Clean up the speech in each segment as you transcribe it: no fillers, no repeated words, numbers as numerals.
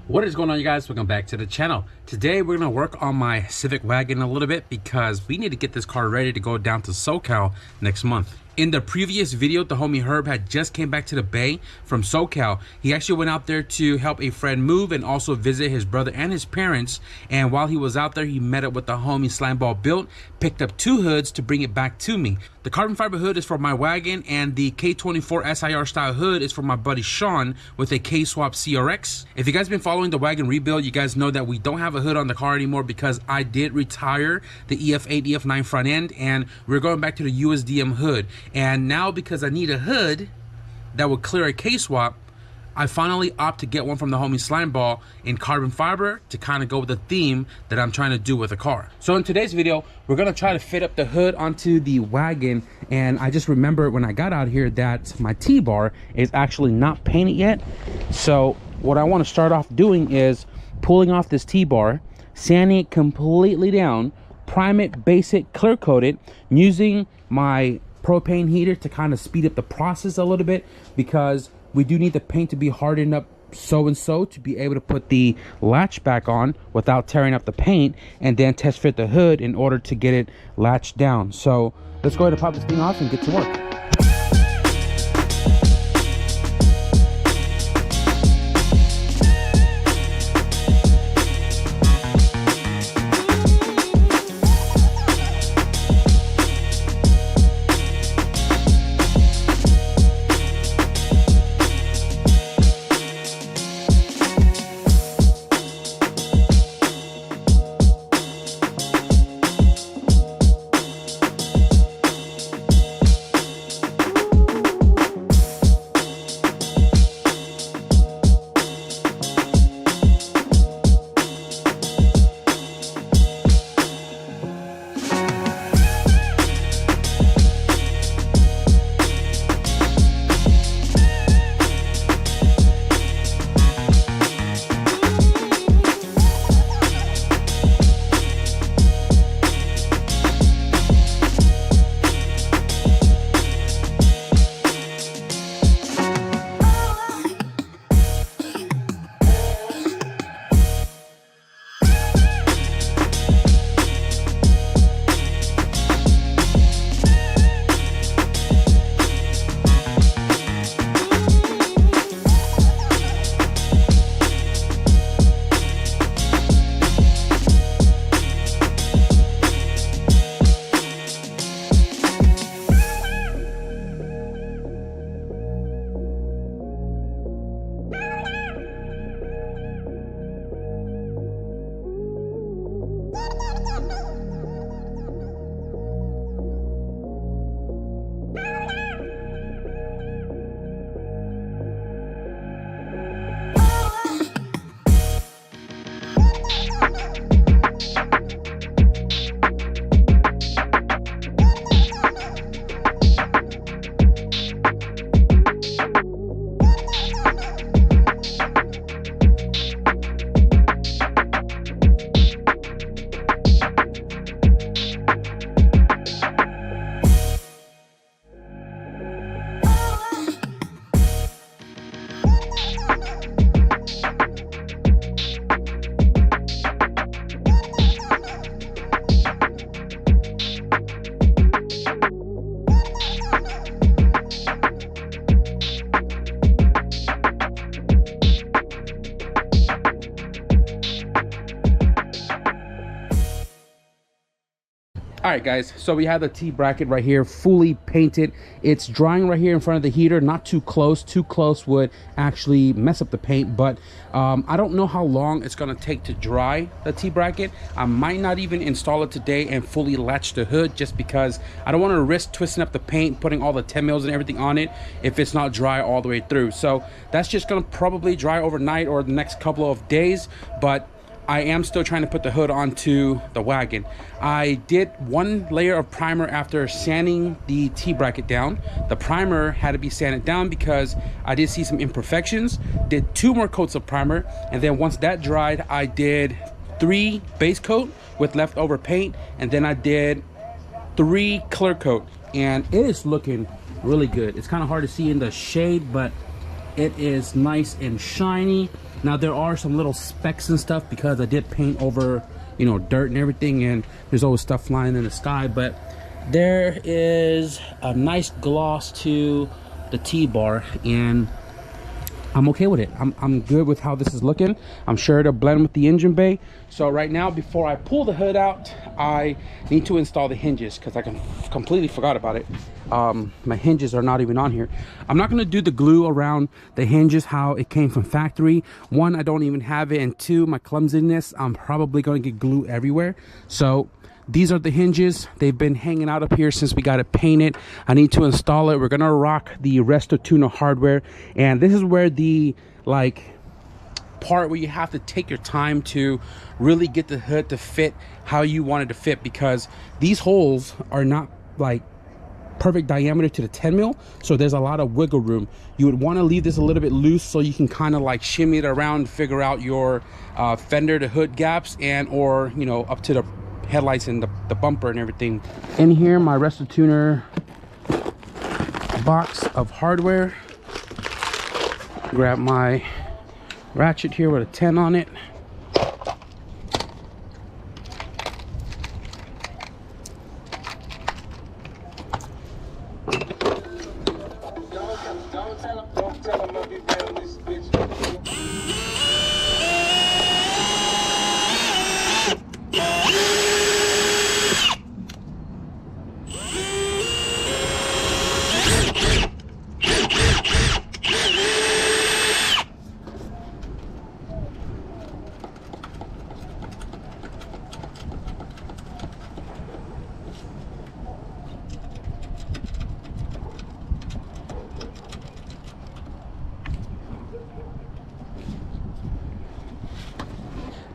What is going on, you guys? Welcome back to the channel. Today we're gonna work on my Civic Wagon a little bit because we need to get this car ready to go down to SoCal next month. In the previous video, the homie Herb had just came back to the Bay from SoCal. He actually went out there to help a friend move and also visit his brother and his parents. And while he was out there, he met up with the homie Slimeballbuilt, picked up 2 hoods to bring it back to me. The carbon fiber hood is for my wagon, and the K24 SiR style hood is for my buddy Sean with a K-Swap CRX. If you guys been following the wagon rebuild, you guys know that we don't have a hood on the car anymore because I did retire the EF8, EF9 front end, and we're going back to the USDM hood. And now, because I need a hood that will clear a K-Swap, I finally opt to get one from the homie Slimeball in carbon fiber to kind of go with the theme that I'm trying to do with the car. So in today's video, we're gonna try to fit up the hood onto the wagon. And I just remember when I got out here that my T-bar is actually not painted yet. So what I want to start off doing is pulling off this T-bar, sanding it completely down, prime it, base it, clear coat it, using my propane heater to kind of speed up the process a little bit, because we do need the paint to be hardened up so to be able to put the latch back on without tearing up the paint, and then test fit the hood in order to get it latched down. So let's go ahead and pop this thing off and get to work. All right, guys, so we have the T bracket right here fully painted. It's drying right here in front of the heater, not too close. Too close would actually mess up the paint, but I don't know how long it's gonna take to dry the T bracket. I might not even install it today and fully latch the hood, just because I don't want to risk twisting up the paint, putting all the 10 mils and everything on it if it's not dry all the way through. So that's just gonna probably dry overnight or the next couple of days, but I am still trying to put the hood onto the wagon. I did 1 layer of primer after sanding the T-bracket down. The primer had to be sanded down because I did see some imperfections. Did 2 more coats of primer, and then once that dried, I did 3 base coat with leftover paint, and then I did 3 clear coat, and it is looking really good. It's kind of hard to see in the shade, but it is nice and shiny. Now there are some little specks and stuff because I did paint over, you know, dirt and everything, and there's always stuff flying in the sky, but there is a nice gloss to the T-bar, and I'm okay with it. I'm good with how this is looking. I'm sure it'll blend with the engine bay. So right now, before I pull the hood out, I need to install the hinges because I completely forgot about it. My hinges are not even on here. I'm not gonna do the glue around the hinges how it came from factory. One, I don't even have it, and two, my clumsiness, I'm probably gonna get glue everywhere. So these are the hinges. They've been hanging out up here since we got it painted. I need to install it. We're gonna rock the Resto Tuner hardware, and this is where the part where you have to take your time to really get the hood to fit how you want it to fit, because these holes are not like perfect diameter to the 10 mil, so there's a lot of wiggle room. You would want to leave this a little bit loose so you can kind of like shimmy it around, figure out your fender to hood gaps, and or, you know, up to the headlights and the bumper and everything. In here, my Resto Tuner box of hardware. Grab my ratchet here with a 10 on it.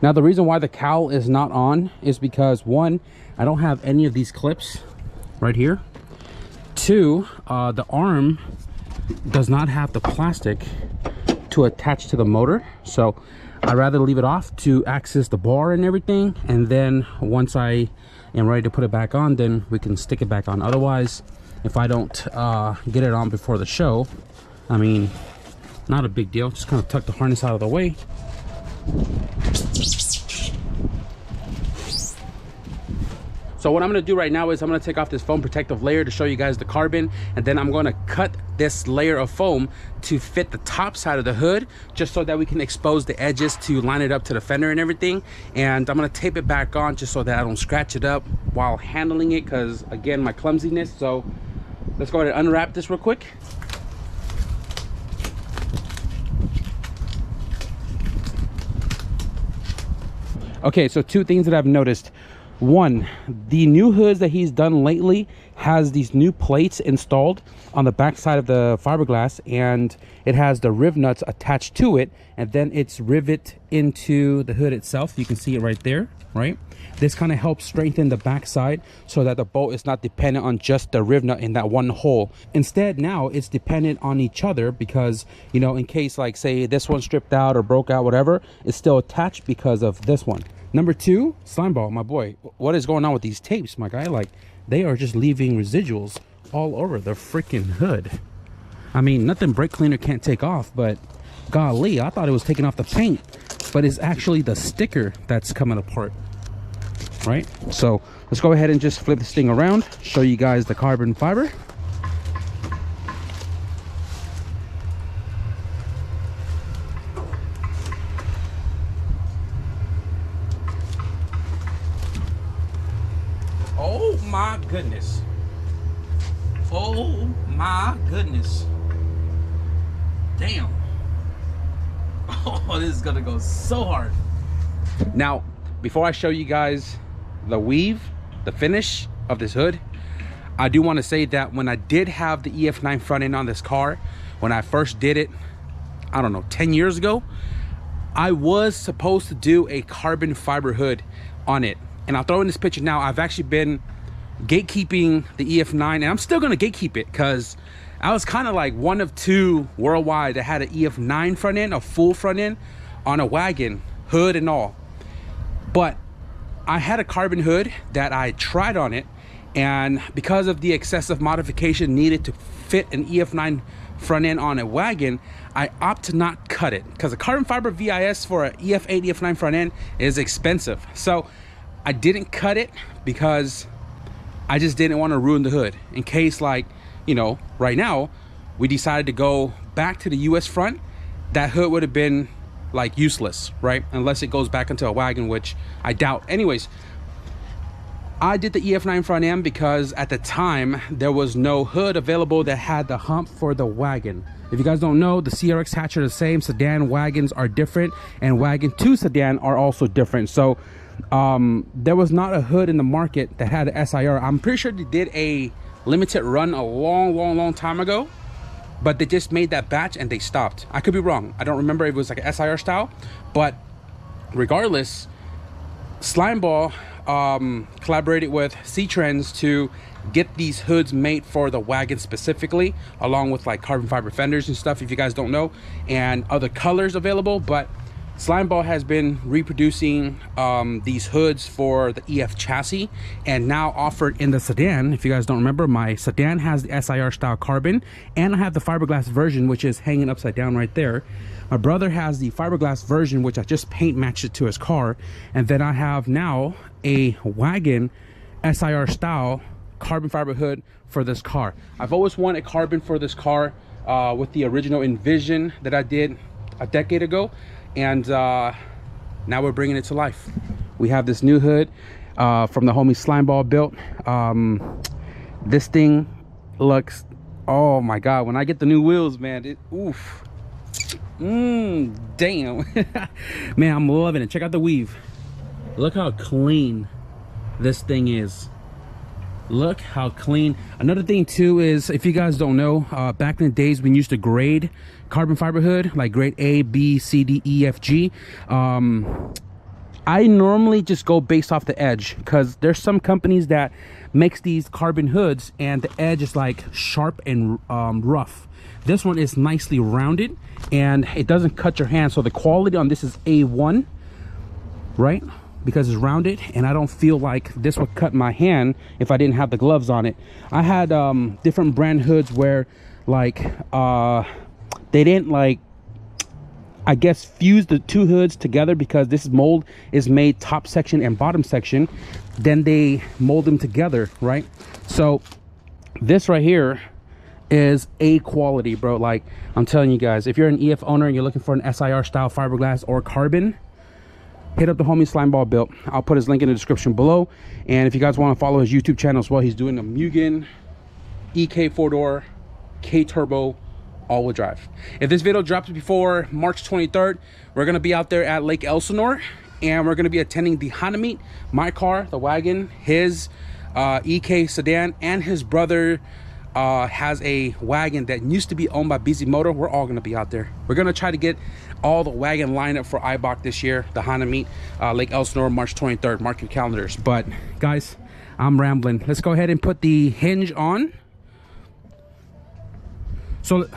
Now the reason why the cowl is not on is because, one, I don't have any of these clips right here. Two, the arm does not have the plastic to attach to the motor, so I'd rather leave it off to access the bar and everything, and then once I am ready to put it back on, then we can stick it back on. Otherwise, if I don't get it on before the show, I mean, not a big deal. Just kind of tuck the harness out of the way. So what I'm going to do right now is I'm going to take off this foam protective layer to show you guys the carbon, and then I'm going to cut this layer of foam to fit the top side of the hood, just so that we can expose the edges to line it up to the fender and everything. And I'm going to tape it back on just so that I don't scratch it up while handling it, because again, my clumsiness. So let's go ahead and unwrap this real quick. Okay, so two things that I've noticed. One, the new hoods that he's done lately has these new plates installed on the back side of the fiberglass, and it has the riv nuts attached to it, and then it's rivet into the hood itself. You can see it right there, right? This kind of helps strengthen the back side so that the bolt is not dependent on just the riv nut in that one hole. Instead, now it's dependent on each other, because, you know, in case, like, say this one stripped out or broke out, whatever, it's still attached because of this one. Number two, Slimeball, my boy, what is going on with these tapes, my guy? Like, they are just leaving residuals all over the freaking hood. I mean, nothing brake cleaner can't take off, but golly, I thought it was taking off the paint, but it's actually the sticker that's coming apart, right? So let's go ahead and just flip this thing around, show you guys the carbon fiber. Oh my goodness. Oh my goodness. Damn. Oh, this is gonna go so hard. Now, before I show you guys the weave, the finish of this hood, I do want to say that when I did have the EF9 front end on this car, when I first did it, I don't know, 10 years ago, I was supposed to do a carbon fiber hood on it. And I'll throw in this picture now. I've actually been gatekeeping the EF9, and I'm still gonna gatekeep it, because I was kind of like one of two worldwide that had an EF9 front end, a full front end on a wagon, hood and all. But I had a carbon hood that I tried on it, and because of the excessive modification needed to fit an EF9 front end on a wagon, I opt to not cut it because a carbon fiber VIS for a EF8, EF9 front end is expensive. So I didn't cut it because I just didn't want to ruin the hood in case, like, you know, right now we decided to go back to the US front. That hood would have been like useless, right? Unless it goes back into a wagon, which I doubt. Anyways, I did the EF9 front end because at the time there was no hood available that had the hump for the wagon. If you guys don't know, the CRX hatch are the same. Sedan wagons are different, and wagon to sedan are also different. So there was not a hood in the market that had an SIR. I'm pretty sure they did a limited run a long time ago, but they just made that batch and they stopped. I could be wrong. I don't remember if it was like an SIR style, but regardless, Slimeball collaborated with C-Trends to get these hoods made for the wagon specifically, along with like carbon fiber fenders and stuff, if you guys don't know, and other colors available. But Slimeball has been reproducing these hoods for the EF chassis and now offered in the sedan. If you guys don't remember, my sedan has the SIR style carbon, and I have the fiberglass version, which is hanging upside down right there. My brother has the fiberglass version, which I just paint matched it to his car. And then I have now a wagon SIR style carbon fiber hood for this car. I've always wanted carbon for this car with the original Envision that I did a decade ago. And now we're bringing it to life. We have this new hood from the homie Slimeballbuilt. This thing looks, oh my god, when I get the new wheels, man, oof. Damn. Man, I'm loving it. Check out the weave. Look how clean this thing is. Look how clean. Another thing too is, if you guys don't know, back in the days we used to grade carbon fiber hood, like grade A, B, C, D, E, F, G. I normally just go based off the edge, because there's some companies that makes these carbon hoods and the edge is like sharp and rough. This one is nicely rounded and it doesn't cut your hand, so the quality on this is A1, right? Because it's rounded, and I don't feel like this would cut my hand if I didn't have the gloves on it. I had different brand hoods where like they didn't, like, I guess, fuse the two hoods together, because this mold is made top section and bottom section, then they mold them together, right? So this right here is A quality, bro. Like, I'm telling you guys, if you're an EF owner and you're looking for an SIR style fiberglass or carbon, hit up the homie Slimeballbuilt. I'll put his link in the description below. And if you guys want to follow his YouTube channel as well, he's doing a Mugen EK 4-door K turbo all-wheel drive. If this video drops before March 23rd, we're going to be out there at Lake Elsinore, and we're going to be attending the Honda meet. My car, the wagon, his EK sedan, and his brother has a wagon that used to be owned by BZ Motor. We're all going to be out there. We're going to try to get all the wagon lineup for IBOC this year, the Honda meet, Lake Elsinore, March 23rd. Mark your calendars. But guys, I'm rambling. Let's go ahead and put the hinge on. So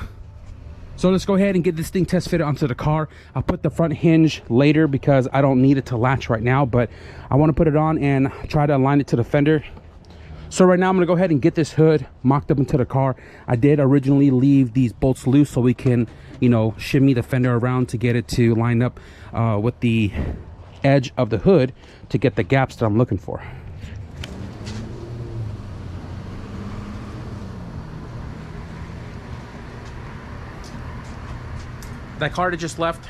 let's go ahead and get this thing test fitted onto the car. I'll put the front hinge later because I don't need it to latch right now, but I want to put it on and try to align it to the fender. So right now I'm gonna go ahead and get this hood mocked up into the car. I did originally leave these bolts loose so we can, you know, shimmy the fender around to get it to line up with the edge of the hood to get the gaps that I'm looking for. That car that just left,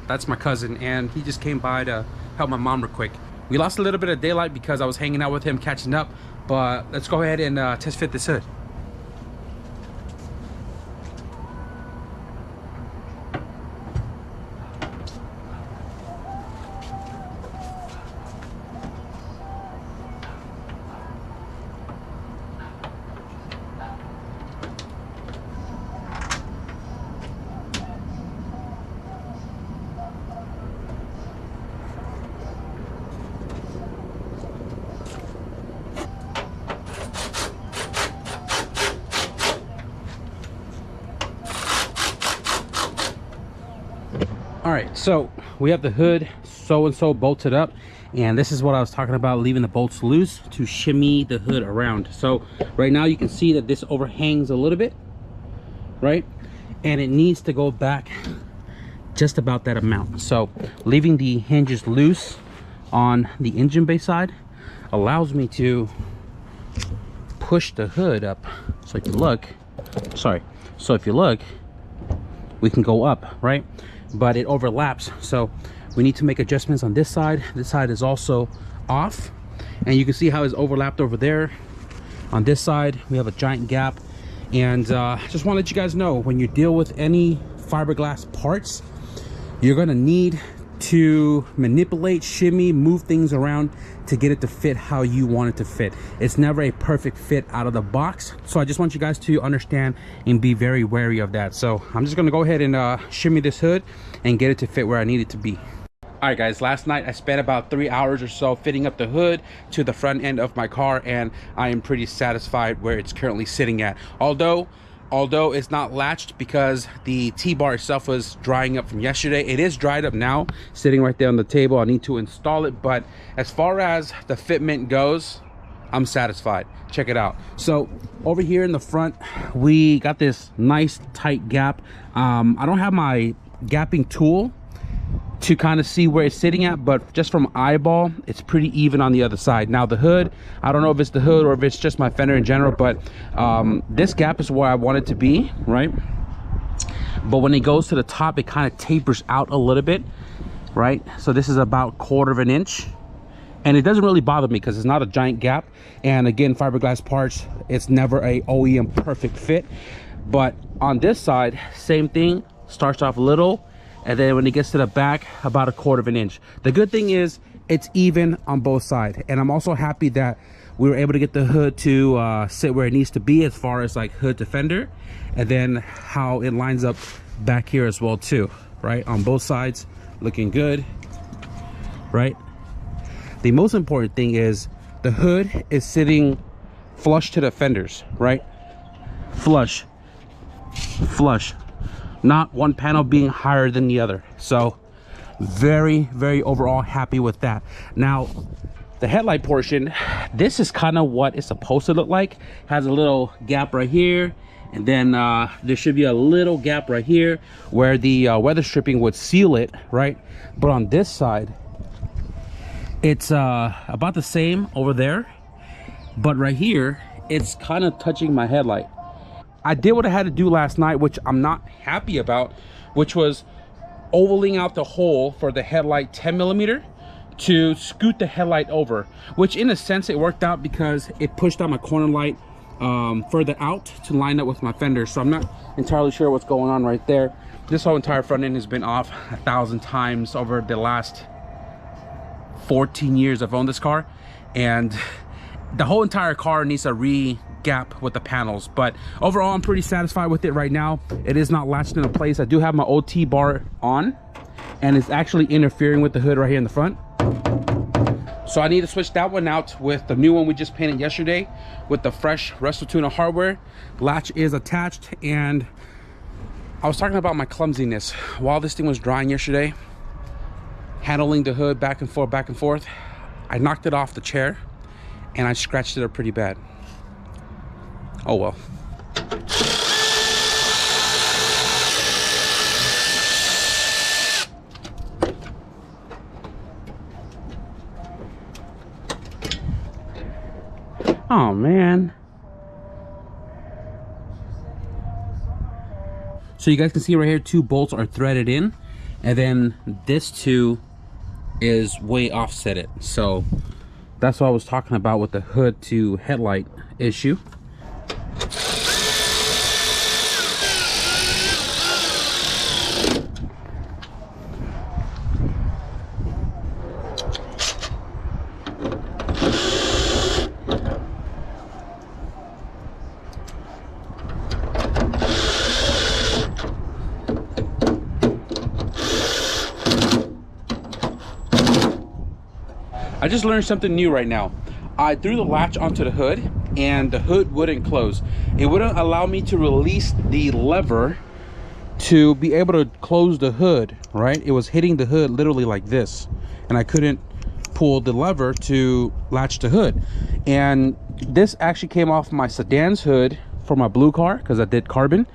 that's my cousin, and he just came by to help my mom real quick. We lost a little bit of daylight because I was hanging out with him, catching up, but let's go ahead and test fit this hood. All right, so we have the hood so bolted up, and this is what I was talking about, leaving the bolts loose to shimmy the hood around. So right now you can see that this overhangs a little bit, right? And it needs to go back just about that amount. So leaving the hinges loose on the engine bay side allows me to push the hood up. So if you look, so if you look, we can go up, right? But it overlaps, so we need to make adjustments on this side. This side is also off, and you can see how it's overlapped over there. On this side we have a giant gap. And just want to let you guys know, when you deal with any fiberglass parts, you're gonna need to manipulate, shimmy, move things around to get it to fit how you want it to fit. It's never a perfect fit out of the box, so I just want you guys to understand and be very wary of that. So I'm just gonna go ahead and shimmy this hood and get it to fit where I need it to be. All right guys, last night I spent about 3 hours or so fitting up the hood to the front end of my car, and I am pretty satisfied where it's currently sitting at. Although it's not latched because the T-bar itself was drying up from yesterday. It is dried up now, sitting right there on the table. I need to install it, but as far as the fitment goes, I'm satisfied. Check it out. So over here in the front, we got this nice tight gap. I don't have my gapping tool to kind of see where it's sitting at, but just from eyeball, it's pretty even on the other side. Now the hood, I don't know if it's the hood or if it's just my fender in general, but this gap is where I want it to be, right? But when it goes to the top, it kind of tapers out a little bit, right? So this is about 1/4 of an inch, and it doesn't really bother me because it's not a giant gap. And again, fiberglass parts, it's never a OEM perfect fit. But on this side, same thing, starts off little, and then when it gets to the back, about 1/4 of an inch. The good thing is it's even on both sides, and I'm also happy that we were able to get the hood to sit where it needs to be as far as like hood to fender, and then how it lines up back here as well too, right? On both sides, looking good, right? The most important thing is the hood is sitting flush to the fenders, right? Flush, not one panel being higher than the other. So very overall happy with that. Now the headlight portion, this is kind of what it's supposed to look like. Has a little gap right here, and then there should be a little gap right here where the weather stripping would seal it, right? But on this side, it's about the same over there, but right here it's kind of touching my headlight. I did what I had to do last night, which I'm not happy about, which was ovaling out the hole for the headlight 10mm to scoot the headlight over, which in a sense it worked out because it pushed out my corner light further out to line up with my fender. So I'm not entirely sure what's going on right there. This whole entire front end has been off 1,000 times over the last 14 years I've owned this car, and the whole entire car needs a re-gap with the panels. But overall, I'm pretty satisfied with it right now. It is not latched into place. I do have my OT bar on, and it's actually interfering with the hood right here in the front. So I need to switch that one out with the new one we just painted yesterday with the fresh Resto Tuna hardware. Latch is attached, and I was talking about my clumsiness while this thing was drying yesterday, handling the hood back and forth. I knocked it off the chair and I scratched it up pretty bad. Oh well. Oh man. So you guys can see right here, 2 bolts are threaded in, and then this 2 is way offsetted. So that's what I was talking about with the hood to headlight issue. I just learned something new right now. I threw the latch onto the hood and the hood wouldn't close. It wouldn't allow me to release the lever to be able to close the hood, right? It was hitting the hood literally like this, and I couldn't pull the lever to latch the hood. And this actually came off my sedan's hood for my blue car, because I did carbon,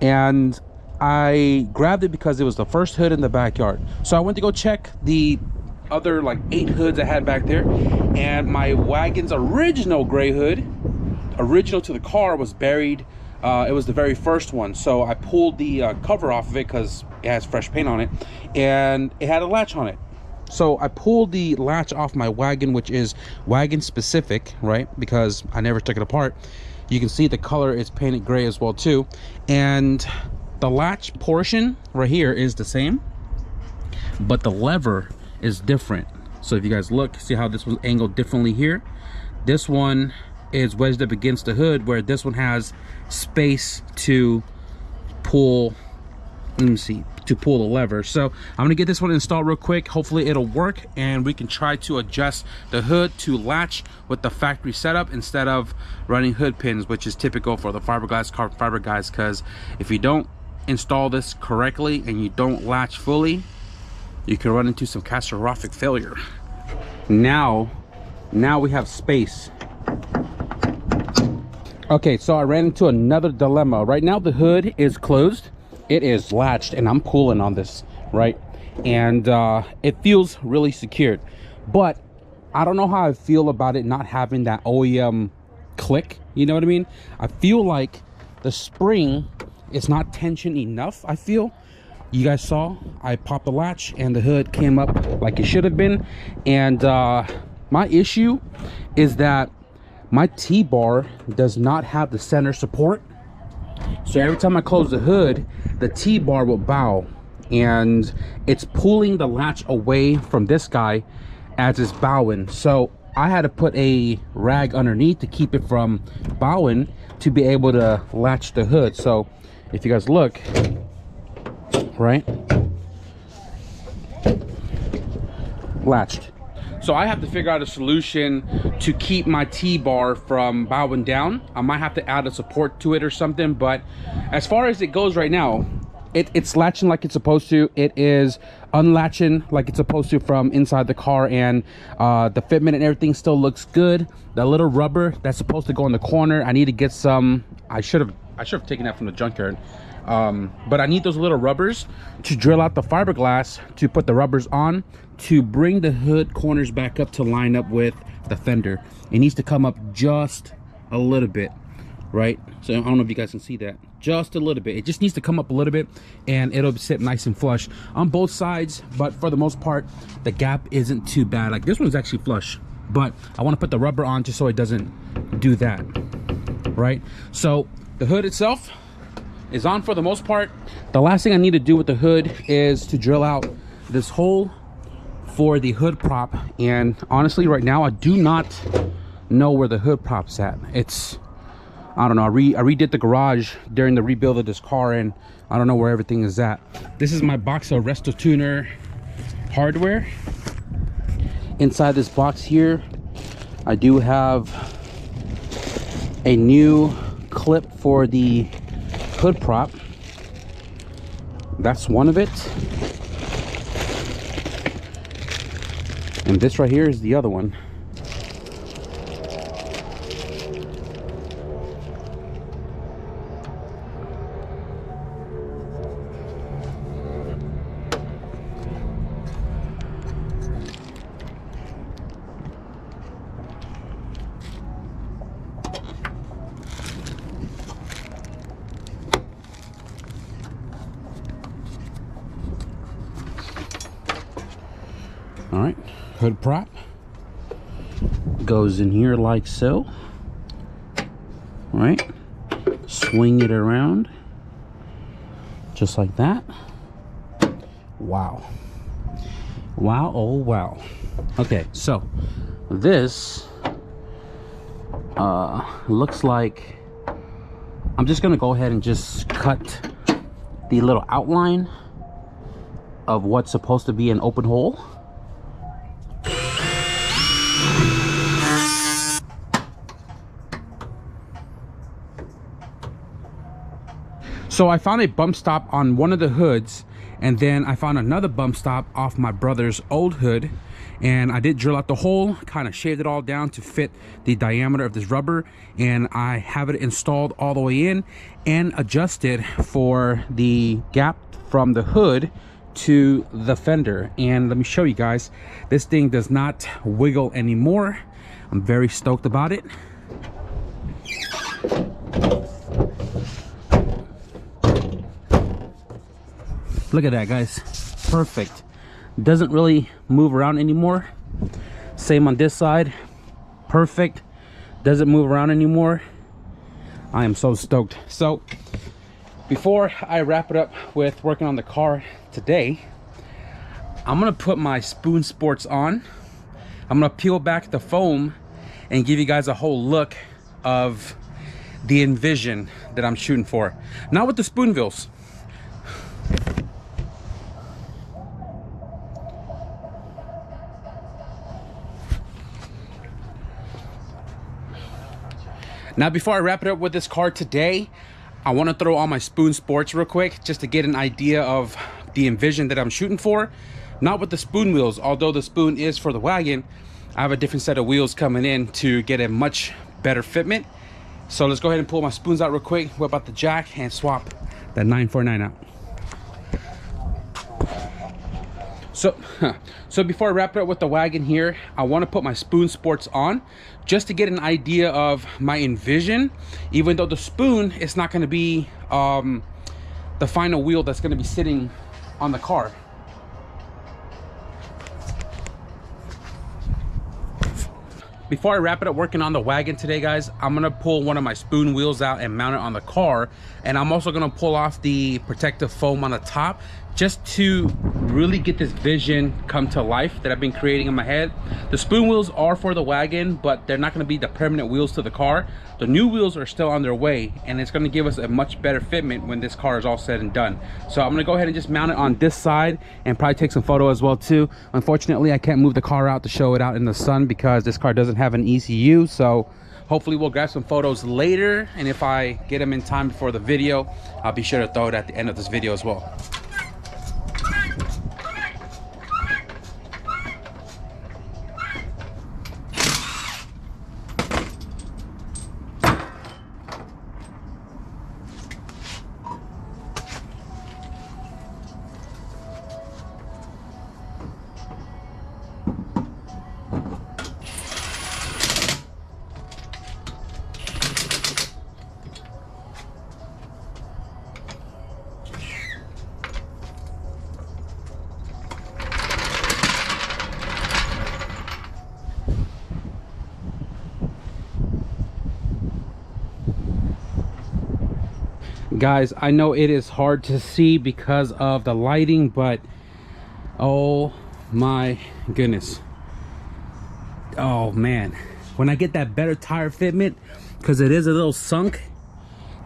and I grabbed it because it was the first hood in the backyard. So I went to go check the other like 8 hoods I had back there, and my wagon's original gray hood, original to the car, was buried. It was the very first one. So I pulled the cover off of it because it has fresh paint on it, and it had a latch on it. So I pulled the latch off my wagon, which is wagon specific, right? Because I never took it apart. You can see the color is painted gray as well too, and the latch portion right here is the same, but the lever is different. So if you guys look, see how this was angled differently here? This one is wedged up against the hood, where this one has space to pull, let me see, to pull the lever. So I'm gonna get this one installed real quick. Hopefully it'll work, and we can try to adjust the hood to latch with the factory setup instead of running hood pins, which is typical for the fiberglass carbon fiber guys, because if you don't install this correctly and you don't latch fully, you can run into some catastrophic failure. Now we have space. Okay, so I ran into another dilemma. Right now the hood is closed, it is latched, and I'm pulling on this, right? And it feels really secured, but I don't know how I feel about it not having that OEM click, you know what I mean? I feel like the spring is not tension enough. I feel, you guys saw I popped the latch and the hood came up like it should have been. And my issue is that my T-bar does not have the center support. So every time I close the hood, the T-bar will bow, and it's pulling the latch away from this guy as it's bowing. So I had to put a rag underneath to keep it from bowing to be able to latch the hood. So if you guys look, right, latched. So I have to figure out a solution to keep my T-bar from bowing down. I might have to add a support to it or something, but as far as it goes right now, it's latching like it's supposed to. It is unlatching like it's supposed to from inside the car, and the fitment and everything still looks good. The little rubber that's supposed to go in the corner, I need to get some. I should have taken that from the junkyard. But I need those little rubbers to drill out the fiberglass, to put the rubbers on, to bring the hood corners back up to line up with the fender. It needs to come up just a little bit, right? So I don't know if you guys can see that, just a little bit. It just needs to come up a little bit, and it'll sit nice and flush on both sides. But for the most part, the gap isn't too bad. Like this one's actually flush, but I want to put the rubber on just so it doesn't do that, right? So the hood itself is on for the most part. The last thing I need to do with the hood is to drill out this hole for the hood prop, and honestly right now I do not know where the hood prop's at. It's, I don't know, I redid the garage during the rebuild of this car, and I don't know where everything is at. This is my box of Resto Tuner hardware. Inside this box here I do have a new clip for the hood prop. That's one of it, and this right here is the other one. All right, hood prop goes in here like so, right? Swing it around just like that. Wow, wow, oh wow. Okay, so this looks like, I'm just gonna go ahead and just cut the little outline of what's supposed to be an open hole. So I found a bump stop on one of the hoods, And then I found another bump stop off my brother's old hood, and I did drill out the hole, kind of shaved it all down to fit the diameter of this rubber, and I have it installed all the way in and adjusted for the gap from the hood to the fender. And let me show you guys, this thing does not wiggle anymore. I'm very stoked about it. Look at that, guys. Perfect. Doesn't really move around anymore. Same on this side. Perfect. Doesn't move around anymore. I am so stoked. So before I wrap it up with working on the car today, I'm gonna put my Spoon Sports on. I'm gonna peel back the foam and give you guys a whole look of the Envision that I'm shooting for. Not with the spoon wheels. Now, before I wrap it up with this car today, I want to throw on my Spoon Sports real quick just to get an idea of the Envision that I'm shooting for. Not with the spoon wheels, although the spoon is for the wagon. I have a different set of wheels coming in to get a much better fitment. So let's go ahead and pull my spoons out real quick, whip out the jack, and swap that 949 out. So before I wrap it up with the wagon here, I want to put my Spoon Sports on just to get an idea of my Envision. Even though the spoon is not going to be the final wheel that's going to be sitting on the car. Before I wrap it up working on the wagon today, guys, I'm gonna pull one of my spoon wheels out and mount it on the car, and I'm also gonna pull off the protective foam on the top just to really get this vision come to life that I've been creating in my head. The spoon wheels are for the wagon, but they're not gonna be the permanent wheels to the car. The new wheels are still on their way, and it's gonna give us a much better fitment when this car is all said and done. So I'm gonna go ahead and just mount it on this side and probably take some photo as well too. Unfortunately, I can't move the car out to show it out in the sun because this car doesn't have an ECU, so hopefully we'll grab some photos later, and if I get them in time before the video, I'll be sure to throw it at the end of this video as well. Guys, I know it is hard to see because of the lighting, but oh my goodness, oh man, when I get that better tire fitment, because it is a little sunk,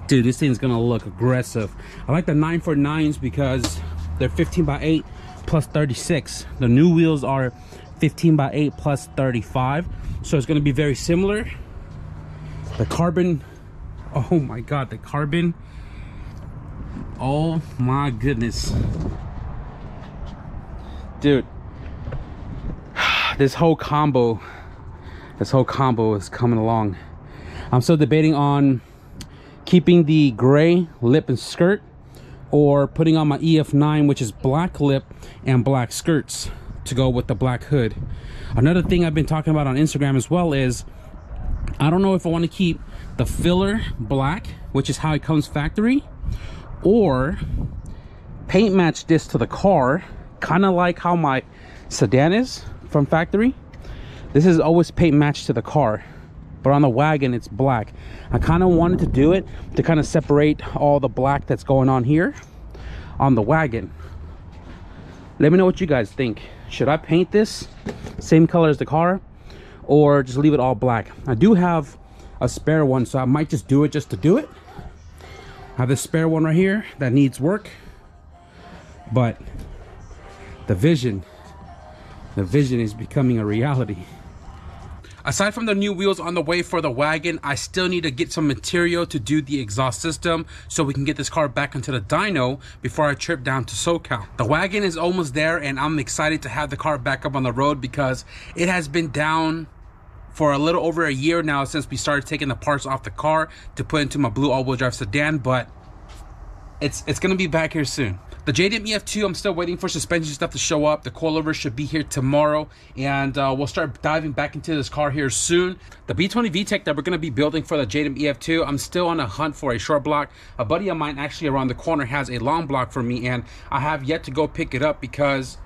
dude, this thing's gonna look aggressive. I like the 949s because they're 15x8 plus 36. The new wheels are 15x8 plus 35, so it's gonna be very similar. The carbon, oh my god, the carbon, oh my goodness, dude, this whole combo is coming along. I'm still debating on keeping the gray lip and skirt or putting on my EF9, which is black lip and black skirts to go with the black hood. Another thing I've been talking about on Instagram as well is I don't know if I want to keep the filler black, which is how it comes factory, or paint match this to the car, kind of like how my sedan is from factory. This is always paint matched to the car, but on the wagon it's black. I kind of wanted to do it to kind of separate all the black that's going on here on the wagon. Let me know what you guys think. Should I paint this same color as the car or just leave it all black? I do have a spare one, so I might just do it just to do it. I have this spare one right here that needs work, but the vision is becoming a reality. Aside from the new wheels on the way for the wagon, I still need to get some material to do the exhaust system so we can get this car back into the dyno before I trip down to SoCal. The wagon is almost there and I'm excited to have the car back up on the road because it has been down for a little over a year now since we started taking the parts off the car to put into my blue all-wheel drive sedan, but it's gonna be back here soon. The JDM EF2, I'm still waiting for suspension stuff to show up. The coilover should be here tomorrow, and we'll start diving back into this car here soon. The B20 VTEC that we're gonna be building for the JDM EF2, I'm still on a hunt for a short block. A buddy of mine actually around the corner has a long block for me, and I have yet to go pick it up because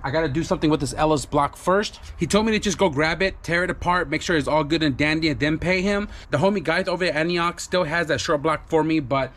I gotta do something with this Ellis block first. He told me to just go grab it, tear it apart, make sure it's all good and dandy, and then pay him. The homie guys over at Antioch still has that short block for me, but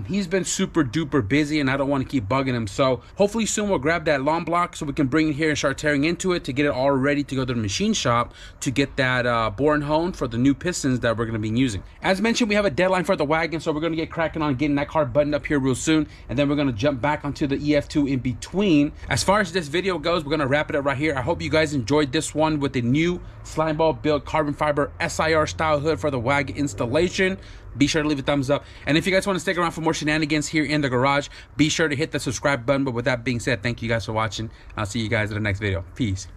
he's been super duper busy and I don't want to keep bugging him. So hopefully soon we'll grab that long block so we can bring it here and start tearing into it to get it all ready to go to the machine shop to get that bore and hone for the new pistons that we're going to be using. As mentioned, we have a deadline for the wagon, so we're going to get cracking on getting that car buttoned up here real soon, and then we're going to jump back onto the EF2 in between. As far as this video goes, we're going to wrap it up right here. I hope you guys enjoyed this one with the new Slimeballbuilt carbon fiber SiR style hood for the wagon installation. Be sure to leave a thumbs up, and if you guys want to stick around for more shenanigans here in the garage, be sure to hit the subscribe button. But with that being said, thank you guys for watching. I'll see you guys in the next video. Peace.